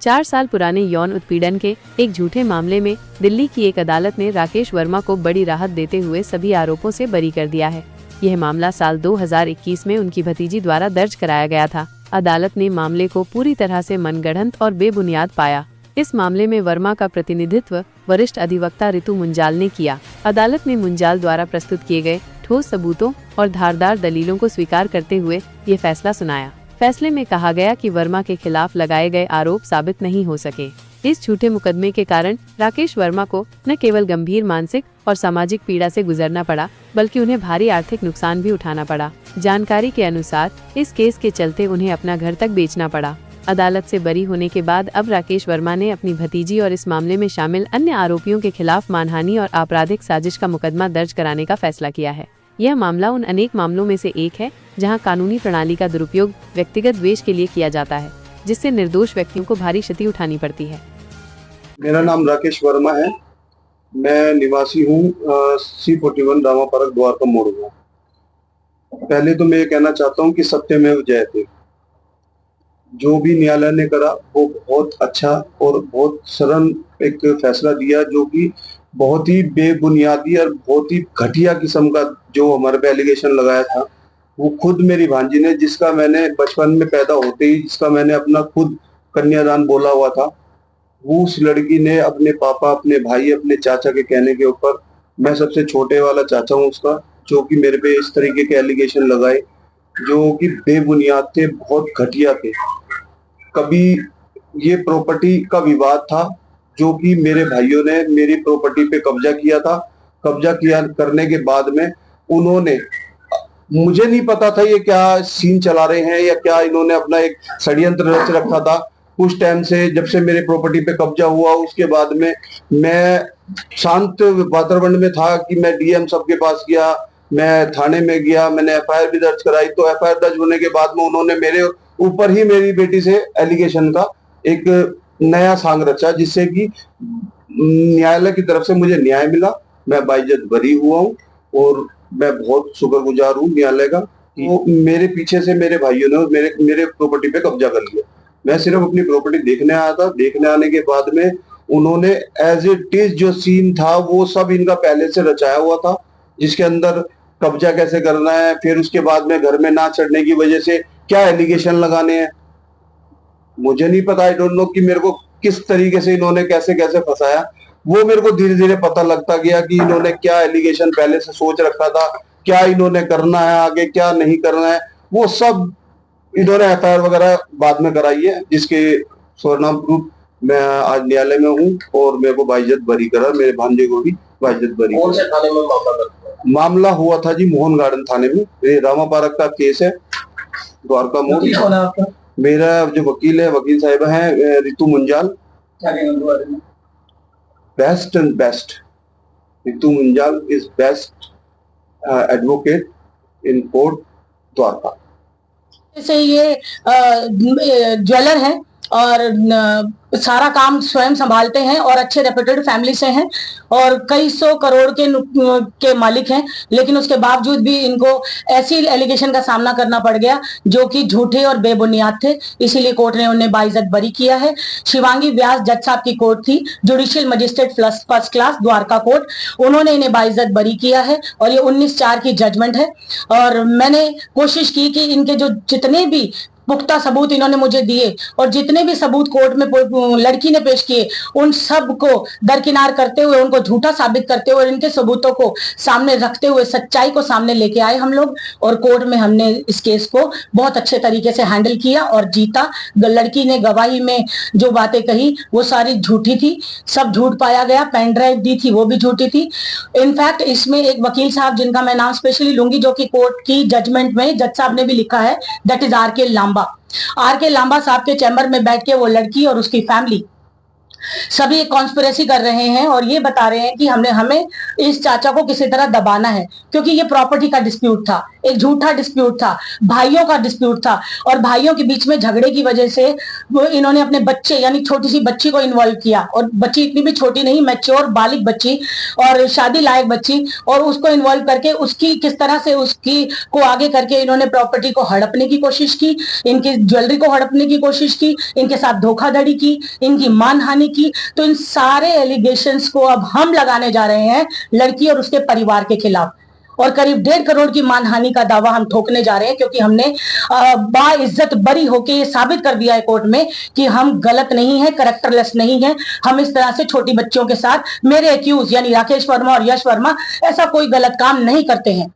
4 साल पुराने यौन उत्पीड़न के एक झूठे मामले में दिल्ली की एक अदालत ने राकेश वर्मा को बड़ी राहत देते हुए सभी आरोपों से बरी कर दिया है। यह मामला साल 2021 में उनकी भतीजी द्वारा दर्ज कराया गया था। अदालत ने मामले को पूरी तरह से मनगढ़ंत और बेबुनियाद पाया। इस मामले में वर्मा का प्रतिनिधित्व वरिष्ठ अधिवक्ता रितु मुंजाल ने किया। अदालत ने मुंजाल द्वारा प्रस्तुत किए गए ठोस सबूतों और धारदार दलीलों को स्वीकार करते हुए ये फैसला सुनाया। फैसले में कहा गया कि वर्मा के खिलाफ लगाए गए आरोप साबित नहीं हो सके। इस झूठे मुकदमे के कारण राकेश वर्मा को न केवल गंभीर मानसिक और सामाजिक पीड़ा से गुजरना पड़ा, बल्कि उन्हें भारी आर्थिक नुकसान भी उठाना पड़ा। जानकारी के अनुसार इस केस के चलते उन्हें अपना घर तक बेचना पड़ा। अदालत से बरी होने के बाद अब राकेश वर्मा ने अपनी भतीजी और इस मामले में शामिल अन्य आरोपियों के खिलाफ मानहानि और आपराधिक साजिश का मुकदमा दर्ज कराने का फैसला किया है। यह मामला उन अनेक मामलों में से एक है जहां कानूनी प्रणाली का दुरुपयोग व्यक्तिगत द्वेष के लिए किया जाता है, जिससे निर्दोष व्यक्तियों को भारी क्षति उठानी पड़ती है। मेरा नाम राकेश वर्मा है। मैं निवासी हूँ C41 रामा पार्क द्वारका मोड़ में। पहले तो मैं ये कहना चाहता हूँ कि सत्यमेव जयते। जो भी न्यायालय ने करा वो बहुत अच्छा और बहुत सरल एक फैसला दिया, जो कि बहुत ही बेबुनियादी और बहुत ही घटिया किस्म का जो हमारे पे एलिगेशन लगाया था, वो खुद मेरी भांजी ने, जिसका मैंने बचपन में पैदा होते ही जिसका मैंने अपना खुद कन्यादान बोला हुआ था, वो उस लड़की ने अपने पापा, अपने भाई, अपने चाचा के कहने के ऊपर, मैं सबसे छोटे वाला चाचा हूँ उसका, जो कि मेरे पे इस तरीके के एलिगेशन लगाए जो कि बेबुनियाद थे, बहुत घटिया थे। कभी ये प्रॉपर्टी का विवाद था, जो कि मेरे भाइयों ने मेरी प्रॉपर्टी पे कब्जा किया था। कब्जा किया करने के बाद में उन्होंने, मुझे नहीं पता था ये क्या सीन चला रहे हैं या क्या इन्होंने अपना एक षड्यंत्र रच रखा था। उस टाइम से जब से मेरे प्रॉपर्टी पे कब्जा हुआ, उसके बाद में मैं शांत वातावरण में था कि मैं डीएम साहब के पास गया, मैं थाने में गया, मैंने एफआईआर भी दर्ज कराई। तो एफआईआर दर्ज होने के बाद में उन्होंने मेरे ऊपर ही मेरी बेटी से एलिगेशन का एक नया सांग रचा, जिससे कि न्यायालय की तरफ से मुझे न्याय मिला। मैं बाइज्जत बरी हुआ हूँ और मैं बहुत शुक्रगुजार हूँ न्यायालय का। तो मेरे पीछे से मेरे भाइयों ने मेरे प्रॉपर्टी पे कब्जा कर लिया। मैं सिर्फ अपनी प्रॉपर्टी देखने आया था। देखने आने के बाद में उन्होंने एज इट इज जो सीन था वो सब इनका पहले से रचाया हुआ था, जिसके अंदर कब्जा कैसे करना है, फिर उसके बाद में घर में ना चढ़ने की वजह से क्या एलिगेशन लगाने हैं, मुझे नहीं पता। आई डोंट नो कि मेरे को किस तरीके से इन्होंने कैसे कैसे फंसाया। वो मेरे को धीरे धीरे पता लगता गया कि इन्होंने क्या एलिगेशन पहले से सोच रखा था, क्या इन्होंने करना है आगे, क्या नहीं करना है। वो सब इन्होंने एफआईआर वगैरह बाद में कराई है, जिसके स्वनाम रूप मैं आज न्यायालय में हूँ और मेरे को बाइज्जत बरी करा, मेरे भांजे को भी बाइज्जत बरी। कौन से थाने में मामला हुआ था जी? मोहन गार्डन थाने में। ये रामा पार्क का केस है, द्वारका मोड़। मेरा जो वकील है, वकील साहिबा है रितु मुंजाल। क्या कहेंगे? Best and best. Ritu Munjal is best advocate in court Dwarka. जैसे ये ज्वेलर है और सारा काम स्वयं संभालते हैं और अच्छे रेप्यूटेड फैमिली से हैं और कई 100 करोड़ के मालिक हैं, लेकिन उसके बावजूद भी इनको ऐसी एलिगेशन का सामना करना पड़ गया जो कि झूठे और बेबुनियाद थे। इसीलिए कोर्ट ने उन्हें बाइज्जत बरी किया है। शिवांगी व्यास जज साहब की कोर्ट थी, judicial magistrate first class Dwarka court. उन्होंने इन्हें बाइज्जत बरी किया है और ये 19/4 की जजमेंट है। और मैंने कोशिश की कि इनके जो जितने भी पुख्ता सबूत इन्होंने मुझे दिए और जितने भी सबूत कोर्ट में लड़की ने पेश किए, उन सब को दरकिनार करते हुए, उनको झूठा साबित करते हुए और इनके सबूतों को सामने रखते हुए सच्चाई को सामने लेके आए हम लोग। और कोर्ट में हमने इस केस को बहुत अच्छे तरीके से हैंडल किया और जीता। लड़की ने गवाही में जो बातें कही वो सारी झूठी थी, सब झूठ पाया गया। पेन ड्राइव दी थी वो भी झूठी थी। इनफैक्ट इसमें एक वकील साहब जिनका मैं नाम स्पेशली लूंगी, जो कि कोर्ट की जजमेंट में जज साहब ने भी लिखा है, दैट इज आर के लांबा। आर.के. लांबा साहब के चैम्बर में बैठ के वो लड़की और उसकी फैमिली सभी एक कॉन्स्पिरेसी कर रहे हैं और ये बता रहे हैं कि हमें इस चाचा को किसी तरह दबाना है, क्योंकि ये प्रॉपर्टी का डिस्प्यूट था। एक झूठा डिस्प्यूट था, भाइयों का डिस्प्यूट था, और भाइयों के बीच में झगड़े की वजह से वो इन्होंने अपने बच्चे यानी छोटी सी बच्ची को इन्वॉल्व किया, और बच्ची इतनी भी छोटी नहीं, मैच्योर बालिग बच्ची और शादी लायक बच्ची, और उसको इन्वॉल्व करके उसकी किस तरह से उसकी को आगे करके इन्होंने प्रॉपर्टी को हड़पने की कोशिश की, इनकी ज्वेलरी को हड़पने की कोशिश की, इनके साथ धोखाधड़ी की, इनकी मानहानि की। तो इन सारे एलिगेशंस को अब हम लगाने जा रहे हैं लड़की और उसके परिवार के खिलाफ, और करीब 1.5 करोड़ की मानहानि का दावा हम ठोकने जा रहे हैं, क्योंकि हमने बाइज्जत बरी होकर ये साबित कर दिया है कोर्ट में कि हम गलत नहीं है, कैरेक्टरलेस नहीं है। हम इस तरह से छोटी बच्चियों के साथ, मेरे एक्यूज यानी राकेश वर्मा और यश वर्मा, ऐसा कोई गलत काम नहीं करते हैं।